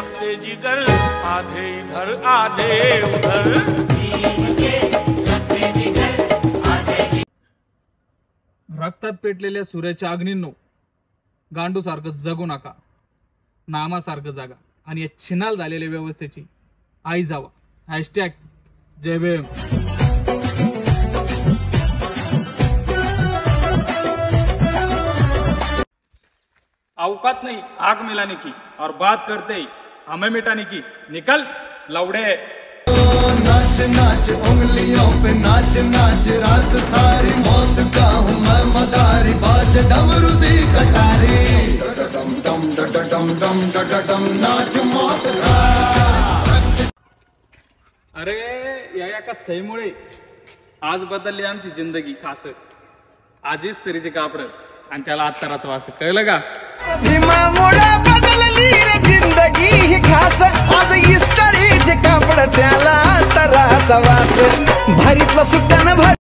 लपटे जिगर आधे इधर आधे उधर। रक्तात पेटलेल्या सूर्याच्या अग्नींनो, गांडू सारखं जगू नका, नामासारखं जागा आणि या छिनाल झालेल्या व्यवस्थेची आई जावा. हॅशटॅग जय भीम. औकात नहीं आग मिलाने की और बात करते ही हमें मिटाने की. निकल लौड़े. नाच नाच उंगलियों पे नाच नाच, रात सारी मौत का हूँ मैं मदारी, बाज डमरू सी कटारी, डम डम डम डम डम नाच मौत का. अरे या एका सहीमुळे आज बदलली आमची जिंदगी खास. आजीच तरीचे कापड आणि त्याला आत्ताराच वास. कळलं का? भीमामुळे बदलली रे जिंदगी ही खास, आज इस्त्रीचे कापड त्याला तराचा वास. भारीतला सुट्ट्यानं